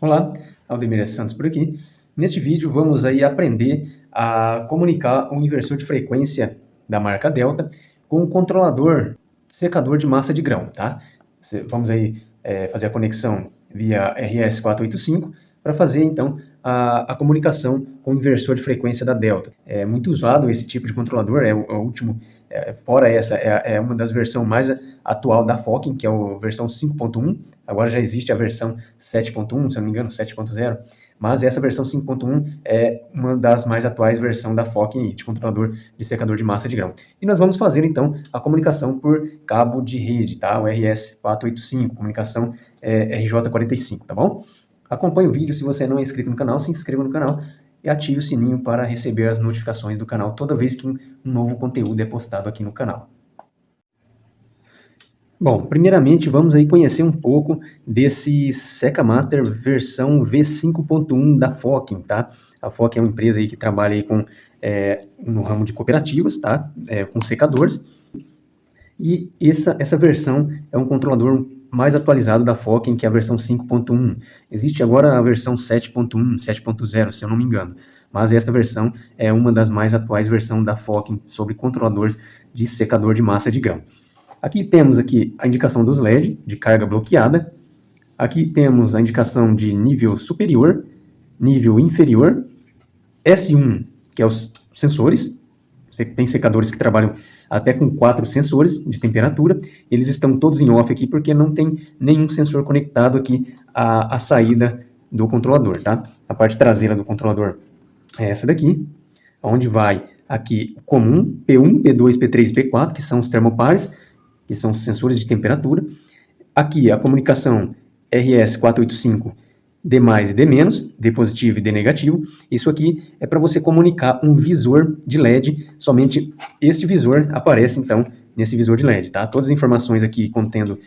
Olá, Aldemir Santos por aqui. Neste vídeo vamos aí aprender a comunicar um inversor de frequência da marca Delta com um controlador secador de massa de grão, tá? Vamos aí fazer a conexão via RS485 para fazer então a comunicação com o inversor de frequência da Delta. É muito usado esse tipo de controlador, é o último, fora essa, é uma das versões mais atual da Focking, que é a versão 5.1, agora já existe a versão 7.1, se não me engano, 7.0, mas essa versão 5.1 é uma das mais atuais versões da Focking de controlador de secador de massa de grão. E nós vamos fazer então a comunicação por cabo de rede, tá? O RS485, comunicação RJ45, tá bom? Acompanhe o vídeo, se você não é inscrito no canal, se inscreva no canal e ative o sininho para receber as notificações do canal toda vez que um novo conteúdo é postado aqui no canal. Bom, primeiramente vamos aí conhecer um pouco desse Seca Master versão V5.1 da Focking, tá? A Focking é uma empresa aí que trabalha aí com, no ramo de cooperativas, tá? Com secadores. E essa versão é um controlador mais atualizado da Focking, que é a versão 5.1. Existe agora a versão 7.1, 7.0, se eu não me engano. Mas essa versão é uma das mais atuais versões da Focking sobre controladores de secador de massa de grão. Aqui temos aqui a indicação dos LED, de carga bloqueada. Aqui temos a indicação de nível superior, nível inferior. S1, que é os sensores. Você tem secadores que trabalham até com 4 sensores de temperatura. Eles estão todos em off aqui porque não tem nenhum sensor conectado aqui à saída do controlador, tá? A parte traseira do controlador é essa daqui, onde vai aqui o comum, P1, P2, P3 e P4, que são os termopares, que são os sensores de temperatura. Aqui a comunicação RS485 D+, e D-, D positivo e D negativo. Isso aqui é para você comunicar um visor de LED, somente este visor aparece então nesse visor de LED, tá? Todas as informações aqui contendo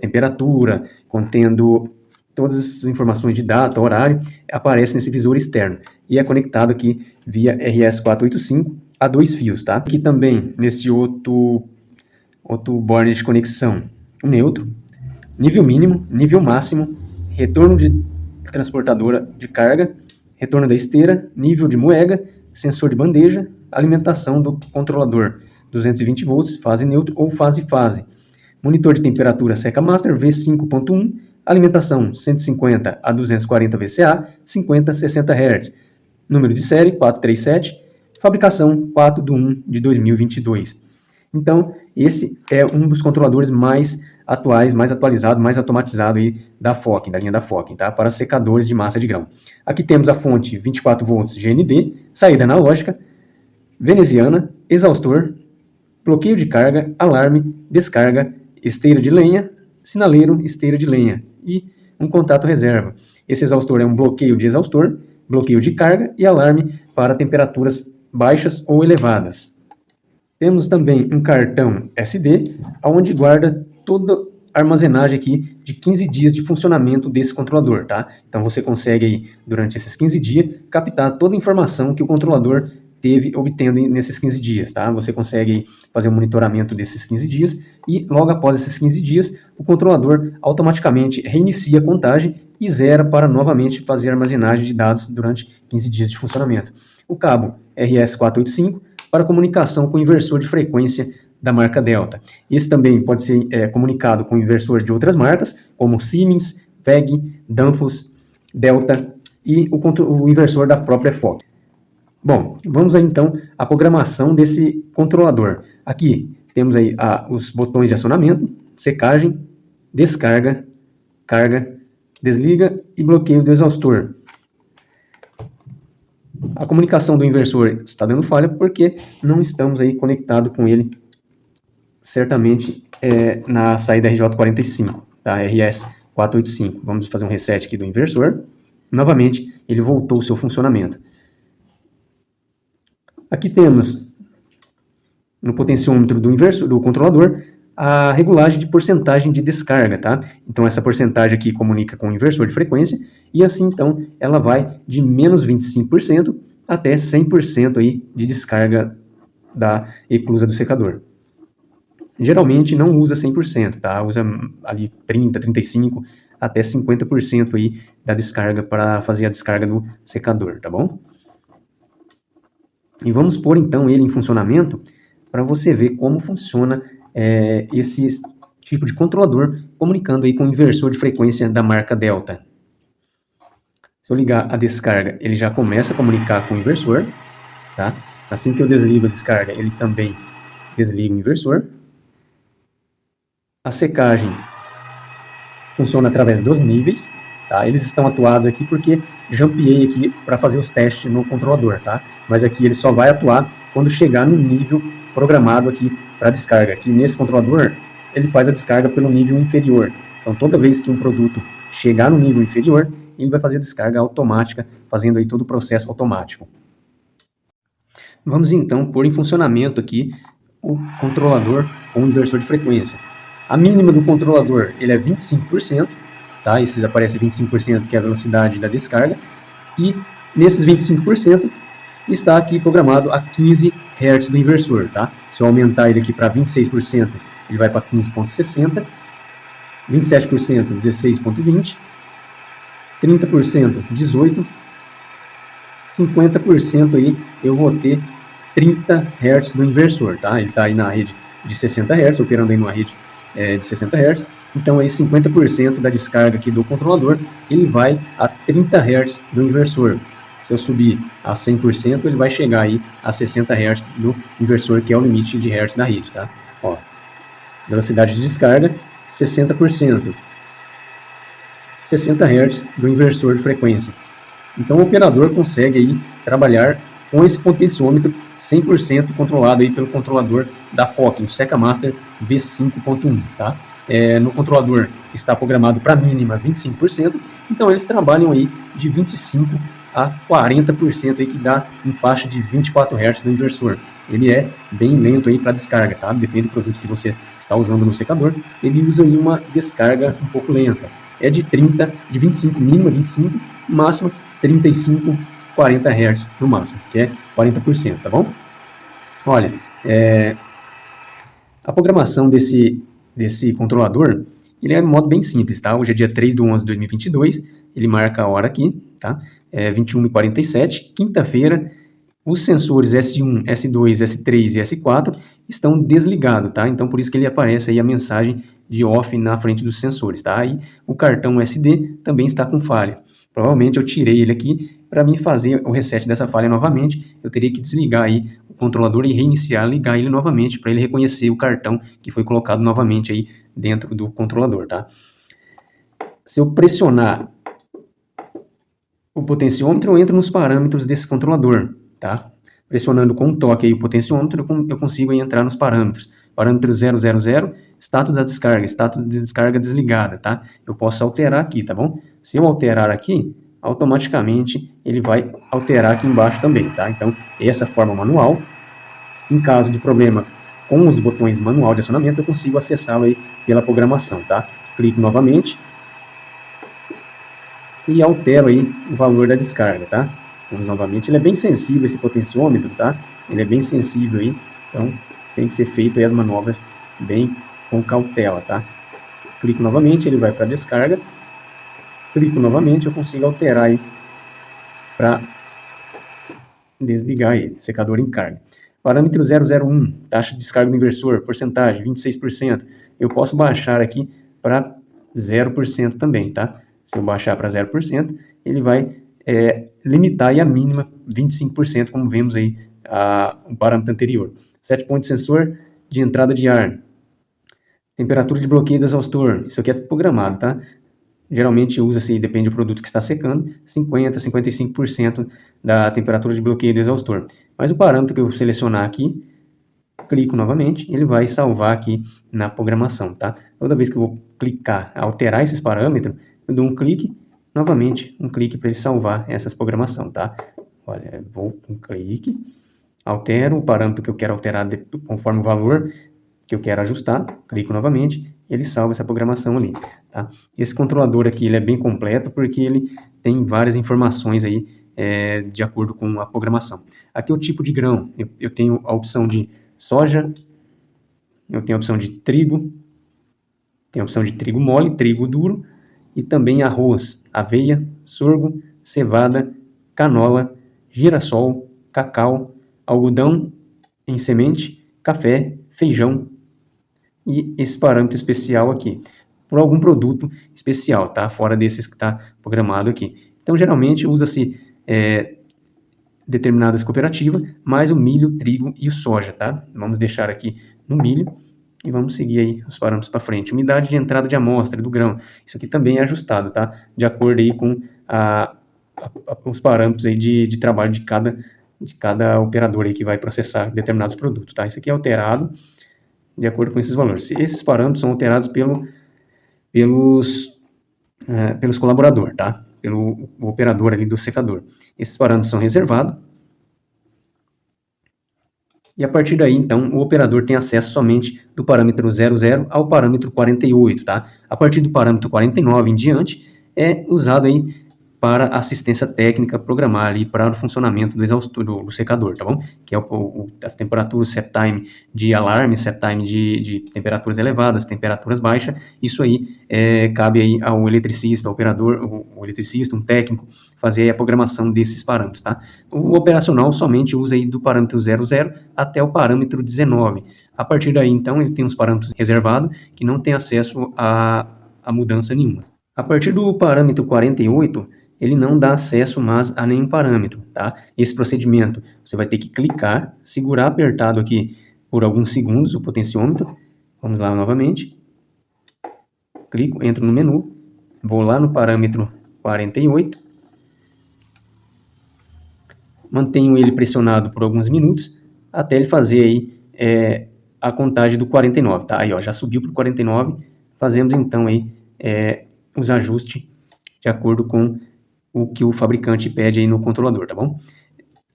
temperatura, contendo todas as informações de data, horário, aparece nesse visor externo e é conectado aqui via RS485 a 2 fios, tá? Aqui também nesse outro board de conexão, um neutro, nível mínimo, nível máximo, retorno de transportadora de carga, retorno da esteira, nível de moega, sensor de bandeja, alimentação do controlador 220 volts, fase neutro ou fase-fase. Monitor de temperatura Seca Master V5.1, alimentação 150 a 240 VCA, 50 a 60 Hz. Número de série 437, fabricação 4/1 de 2022. Então, esse é um dos controladores mais atuais, mais atualizado, mais automatizado aí da Focking, da linha da Focking, tá? Para secadores de massa de grão. Aqui temos a fonte 24 volts GND, saída analógica, veneziana, exaustor, bloqueio de carga, alarme, descarga, esteira de lenha, sinaleiro, esteira de lenha e um contato reserva. Esse exaustor é um bloqueio de exaustor, bloqueio de carga e alarme para temperaturas baixas ou elevadas. Temos também um cartão SD, onde guarda toda a armazenagem aqui de 15 dias de funcionamento desse controlador, tá? Então você consegue aí, durante esses 15 dias, captar toda a informação que o controlador teve obtendo nesses 15 dias, tá? Você consegue fazer um monitoramento desses 15 dias e logo após esses 15 dias, o controlador automaticamente reinicia a contagem e zera para novamente fazer a armazenagem de dados durante 15 dias de funcionamento. O cabo RS485 para comunicação com o inversor de frequência da marca Delta. Esse também pode ser comunicado com o inversor de outras marcas, como Siemens, WEG, Danfoss, Delta e o inversor da própria Focking. Bom, vamos aí então à programação desse controlador. Aqui temos aí os botões de acionamento, secagem, descarga, carga, desliga e bloqueio do exaustor. A comunicação do inversor está dando falha porque não estamos aí conectados com ele certamente na saída RJ45, tá? RS485. Vamos fazer um reset aqui do inversor. Novamente, ele voltou ao seu funcionamento. Aqui temos no potenciômetro do inversor, do controlador, a regulagem de porcentagem de descarga, tá? Então essa porcentagem aqui comunica com o inversor de frequência e assim então ela vai de menos 25% até 100% aí de descarga da eclusa do secador. Geralmente não usa 100%, tá? Usa ali 30, 35, até 50% aí da descarga para fazer a descarga do secador, tá bom? E vamos pôr então ele em funcionamento para você ver como funciona esse tipo de controlador comunicando aí com o inversor de frequência da marca Delta. Se eu ligar a descarga, ele já começa a comunicar com o inversor, tá? Assim que eu desligo a descarga, ele também desliga o inversor. A secagem funciona através dos níveis, tá? Eles estão atuados aqui porque jampeei aqui para fazer os testes no controlador, tá? Mas aqui ele só vai atuar quando chegar no nível programado aqui para descarga. Aqui nesse controlador, ele faz a descarga pelo nível inferior. Então toda vez que um produto chegar no nível inferior, ele vai fazer a descarga automática, fazendo aí todo o processo automático. Vamos então pôr em funcionamento aqui o controlador ou inversor de frequência. A mínima do controlador ele é 25%, tá? Esse aparece 25% que é a velocidade da descarga, e nesses 25% está aqui programado a 15 Hz do inversor, tá? Se eu aumentar ele aqui para 26%, ele vai para 15.60, 27%, 16.20, 30%, 18, 50% aí eu vou ter 30 Hz do inversor, tá? Ele está aí na rede de 60 Hz, operando aí numa rede de 60 Hz, então aí 50% da descarga aqui do controlador, ele vai a 30 Hz do inversor. Se eu subir a 100%, ele vai chegar aí a 60 Hz do inversor, que é o limite de Hz da rede, tá? Ó, velocidade de descarga, 60%. 60 Hz do inversor de frequência. Então o operador consegue aí trabalhar com esse potenciômetro 100% controlado aí pelo controlador da Focking, o SecaMaster V5.1, tá? No controlador está programado para mínima 25%, então eles trabalham aí de 25% a 40% aí, que dá em faixa de 24 Hz do inversor. Ele é bem lento aí para descarga, tá? Depende do produto que você está usando no secador, ele usa aí uma descarga um pouco lenta. É de 25, mínima 25, máxima 35, 40 Hz no máximo, que é 40%, tá bom? Olha, a programação desse controlador, ele é de modo bem simples, tá? Hoje é dia 3/11/2022, ele marca a hora aqui, tá? 21h47, quinta-feira. Os sensores S1, S2, S3 e S4 estão desligados, tá? Então, por isso que ele aparece aí a mensagem de off na frente dos sensores, tá? E o cartão SD também está com falha. Provavelmente eu tirei ele aqui para mim fazer o reset dessa falha novamente. Eu teria que desligar aí o controlador e reiniciar, ligar ele novamente para ele reconhecer o cartão que foi colocado novamente aí dentro do controlador, tá? Se eu pressionar o potenciômetro, eu entro nos parâmetros desse controlador, tá? Pressionando com um toque aí o potenciômetro, eu consigo aí entrar nos parâmetros. Parâmetro 000, status da descarga, status de descarga desligada, tá? Eu posso alterar aqui, tá bom? Se eu alterar aqui, automaticamente ele vai alterar aqui embaixo também, tá? Então, essa forma manual. Em caso de problema com os botões manual de acionamento, eu consigo acessá-lo aí pela programação, tá? Clico novamente e altero aí o valor da descarga, tá? Vamos novamente, ele é bem sensível esse potenciômetro, tá? Ele é bem sensível aí, então tem que ser feito aí as manobras bem com cautela, tá? Clico novamente, ele vai para descarga. Clico novamente, eu consigo alterar aí para desligar ele, secador em carga. Parâmetro 001, taxa de descarga do inversor, porcentagem, 26%. Eu posso baixar aqui para 0% também, tá? Se eu baixar para 0%, ele vai limitar aí a mínima 25%, como vemos aí o parâmetro anterior. 7 pontos de sensor de entrada de ar. Temperatura de bloqueio do exaustor. Isso aqui é programado, tá? Geralmente usa-se, depende do produto que está secando, 50% a 55% da temperatura de bloqueio do exaustor. Mas o parâmetro que eu selecionar aqui, clico novamente, ele vai salvar aqui na programação, tá? Toda vez que eu vou clicar, alterar esses parâmetros, eu dou um clique, novamente um clique para ele salvar essas programação, tá? Olha, vou um clique, altero o parâmetro que eu quero alterar conforme o valor que eu quero ajustar, clico novamente, ele salva essa programação ali, tá? Esse controlador aqui, ele é bem completo porque ele tem várias informações aí de acordo com a programação. Aqui é o tipo de grão, eu tenho a opção de soja, eu tenho a opção de trigo, tenho a opção de trigo mole, trigo duro e também arroz, aveia, sorgo, cevada, canola, girassol, cacau, algodão em semente, café, feijão e esse parâmetro especial aqui, por algum produto especial, tá? Fora desses que está programado aqui. Então, geralmente, usa-se determinadas cooperativas, mais o milho, trigo e o soja, tá? Vamos deixar aqui no milho e vamos seguir aí os parâmetros para frente. Umidade de entrada de amostra do grão, isso aqui também é ajustado, tá? De acordo aí com os parâmetros aí de trabalho de cada operador aí que vai processar determinados produtos, tá? Isso aqui é alterado de acordo com esses valores. Esses parâmetros são alterados pelos colaboradores, tá? Pelo operador ali do secador. Esses parâmetros são reservados. E a partir daí, então, o operador tem acesso somente do parâmetro 00 ao parâmetro 48, tá? A partir do parâmetro 49 em diante, é usado aí para assistência técnica, programar ali para o funcionamento do exaustor, do secador, tá bom? Que é as temperaturas, set time de alarme, set time de temperaturas elevadas, temperaturas baixas. Isso aí cabe aí ao eletricista, ao operador, o eletricista, um técnico, fazer a programação desses parâmetros, tá? O operacional somente usa aí do parâmetro 00 até o parâmetro 19. A partir daí, então, ele tem uns parâmetros reservados que não tem acesso a mudança nenhuma. A partir do parâmetro 48, ele não dá acesso mais a nenhum parâmetro, tá? Esse procedimento, você vai ter que clicar, segurar apertado aqui por alguns segundos o potenciômetro. Vamos lá novamente. Clico, entro no menu, vou lá no parâmetro 48, mantenho ele pressionado por alguns minutos, até ele fazer aí a contagem do 49, tá? Aí, ó, já subiu para o 49, fazemos então aí os ajustes de acordo com o que o fabricante pede aí no controlador, tá bom?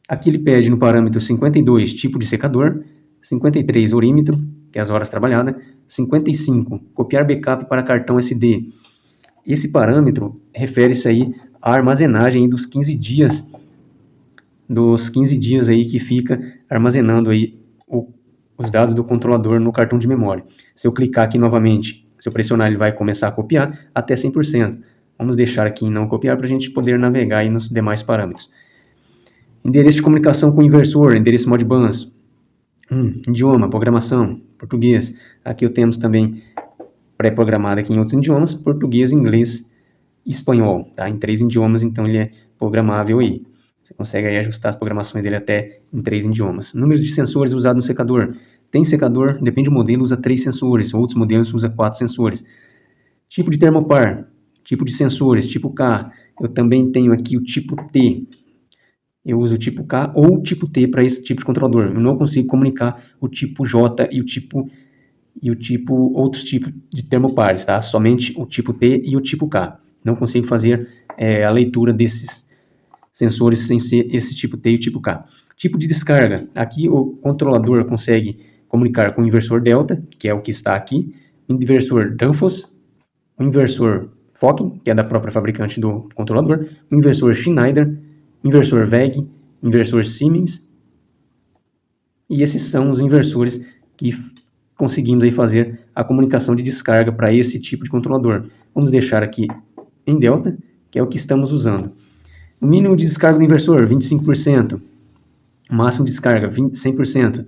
Aqui ele pede no parâmetro 52, tipo de secador, 53, orímetro, que é as horas trabalhadas, 55, copiar backup para cartão SD. Esse parâmetro refere-se aí à armazenagem aí dos 15 dias aí que fica armazenando aí os dados do controlador no cartão de memória. Se eu clicar aqui novamente, se eu pressionar, ele vai começar a copiar até 100%. Vamos deixar aqui em não copiar para a gente poder navegar aí nos demais parâmetros. Endereço de comunicação com o inversor, endereço Modbus. Idioma, programação, português. Aqui temos também pré-programado aqui em outros idiomas, português, inglês e espanhol. Tá? Em 3 idiomas, então ele é programável aí. Você consegue aí ajustar as programações dele até em 3 idiomas. Números de sensores usados no secador. Tem secador, depende do modelo, usa 3 sensores. Outros modelos usa 4 sensores. Tipo de termopar. Tipo de sensores, tipo K. Eu também tenho aqui o tipo T. Eu uso o tipo K ou o tipo T para esse tipo de controlador. Eu não consigo comunicar o tipo J e outros tipos de termopares, tá? Somente o tipo T e o tipo K. Não consigo fazer a leitura desses sensores sem ser esse tipo T e o tipo K. Tipo de descarga. Aqui o controlador consegue comunicar com o inversor delta, que é o que está aqui, o inversor Danfoss, o inversor Fokin, que é da própria fabricante do controlador, o inversor Schneider, inversor VEG, inversor Siemens, e esses são os inversores que conseguimos aí fazer a comunicação de descarga para esse tipo de controlador. Vamos deixar aqui em delta, que é o que estamos usando. O mínimo de descarga do inversor, 25%. O máximo de descarga, 100%.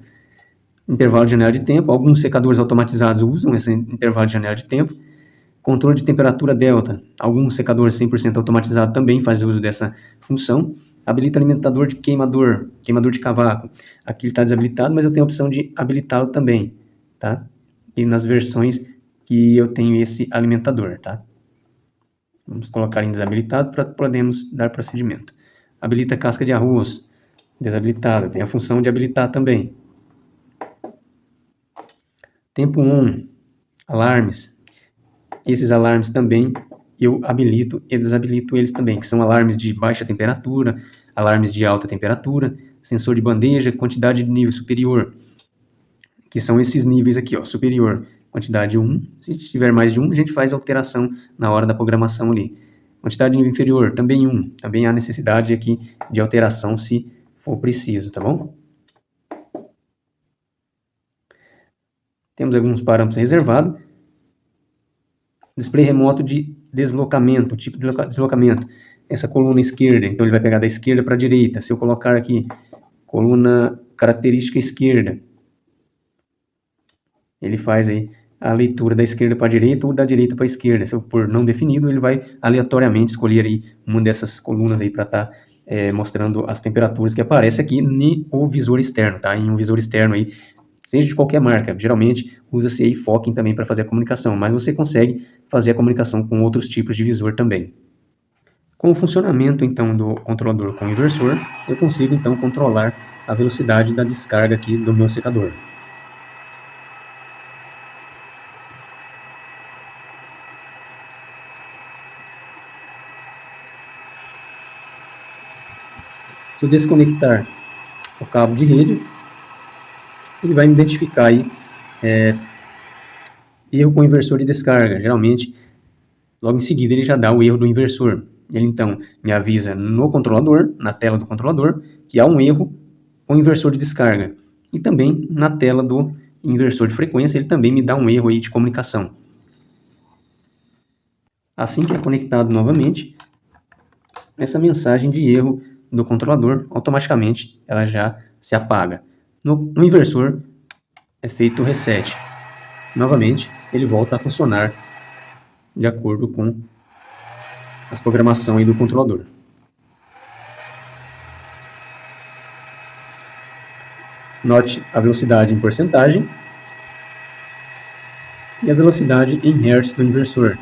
Intervalo de janela de tempo. Alguns secadores automatizados usam esse intervalo de janela de tempo. Controle de temperatura delta. Alguns secadores 100% automatizados também fazem uso dessa função. Habilita alimentador de queimador de cavaco. Aqui ele está desabilitado, mas eu tenho a opção de habilitá-lo também, tá? E nas versões que eu tenho esse alimentador, tá? Vamos colocar em desabilitado para podermos dar procedimento. Habilita casca de arroz. Desabilitado. Tem a função de habilitar também. Tempo on. Alarmes. Esses alarmes também eu habilito e desabilito eles também, que são alarmes de baixa temperatura, alarmes de alta temperatura, sensor de bandeja, quantidade de nível superior, que são esses níveis aqui, ó, superior, quantidade 1, se tiver mais de 1, a gente faz alteração na hora da programação ali. Quantidade de nível inferior, também 1, também há necessidade aqui de alteração se for preciso, tá bom? Temos alguns parâmetros reservados. Display remoto de deslocamento, tipo de deslocamento. Essa coluna esquerda, então ele vai pegar da esquerda para a direita. Se eu colocar aqui, coluna característica esquerda, ele faz aí a leitura da esquerda para a direita ou da direita para a esquerda. Se eu pôr não definido, ele vai aleatoriamente escolher aí uma dessas colunas aí para estar mostrando as temperaturas que aparecem aqui no visor externo, tá? Em um visor externo aí, seja de qualquer marca. Geralmente usa-se aí Focking também para fazer a comunicação, mas você consegue fazer a comunicação com outros tipos de visor também. Com o funcionamento então do controlador com o inversor, eu consigo então controlar a velocidade da descarga aqui do meu secador. Se eu desconectar o cabo de rede, ele vai me identificar aí erro com inversor de descarga. Geralmente, logo em seguida, ele já dá o erro do inversor. Ele então me avisa no controlador, na tela do controlador, que há um erro com inversor de descarga. E também na tela do inversor de frequência, ele também me dá um erro aí de comunicação. Assim que é conectado novamente, essa mensagem de erro do controlador, automaticamente ela já se apaga. No inversor é feito o reset. Novamente, ele volta a funcionar de acordo com as programações do controlador. Note a velocidade em porcentagem e a velocidade em Hz do inversor.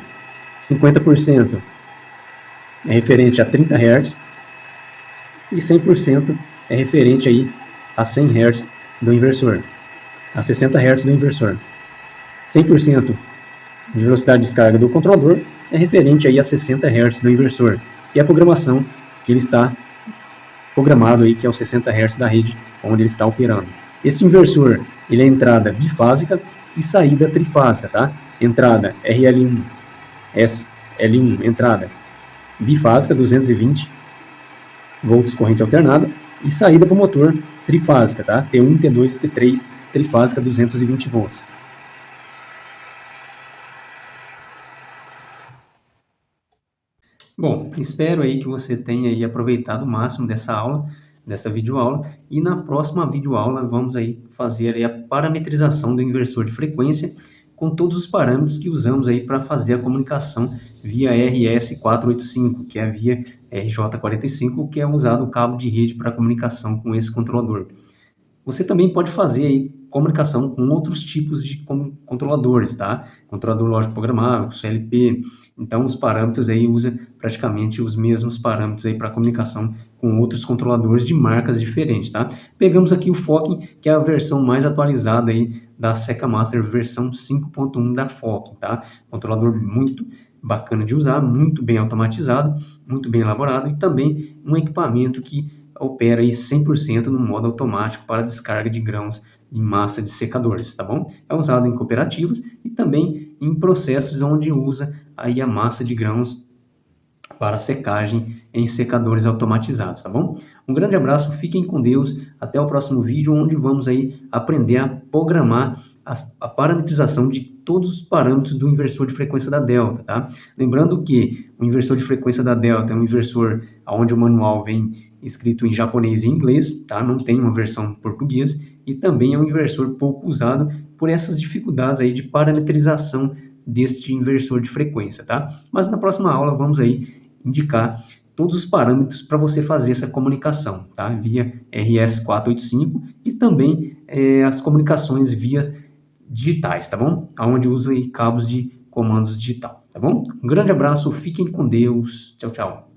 50% é referente a 30 Hz e 100% é referente aí a 100 Hz do inversor, a 60 Hz do inversor. 100% de velocidade de descarga do controlador é referente aí a 60 Hz do inversor. E a programação que ele está programado aí, que é os 60 Hz da rede onde ele está operando. Este inversor, ele é entrada bifásica e saída trifásica, tá? Entrada RL1, SL1, entrada bifásica, 220 volts corrente alternada, e saída para o motor trifásica, tá? T1, T2, T3, trifásica, 220 volts. Bom, espero aí que você tenha aí aproveitado o máximo dessa aula, dessa videoaula, e na próxima videoaula vamos aí fazer aí a parametrização do inversor de frequência com todos os parâmetros que usamos aí para fazer a comunicação via RS485, que é a via RJ45, que é usado o cabo de rede para comunicação com esse controlador. Você também pode fazer aí comunicação com outros tipos de controladores, tá? Controlador lógico programável, CLP. Então, os parâmetros aí usa praticamente os mesmos parâmetros aí para comunicação com outros controladores de marcas diferentes, tá? Pegamos aqui o Focking, que é a versão mais atualizada aí da Seca Master, versão 5.1 da Focking, tá? Controlador muito bacana de usar, muito bem automatizado, muito bem elaborado e também um equipamento que opera aí 100% no modo automático para descarga de grãos em massa de secadores, tá bom? É usado em cooperativas e também em processos onde usa aí a massa de grãos para secagem em secadores automatizados, tá bom? Um grande abraço, fiquem com Deus, até o próximo vídeo, onde vamos aí aprender a programar a parametrização de todos os parâmetros do inversor de frequência da Delta, tá? Lembrando que o inversor de frequência da Delta é um inversor onde o manual vem escrito em japonês e inglês, tá? Não tem uma versão em português, e também é um inversor pouco usado por essas dificuldades aí de parametrização deste inversor de frequência, tá? Mas na próxima aula vamos aí indicar todos os parâmetros para você fazer essa comunicação, tá? Via RS485 e também as comunicações via digitais, tá bom? Onde usa aí cabos de comandos digital, tá bom? Um grande abraço, fiquem com Deus, tchau, tchau.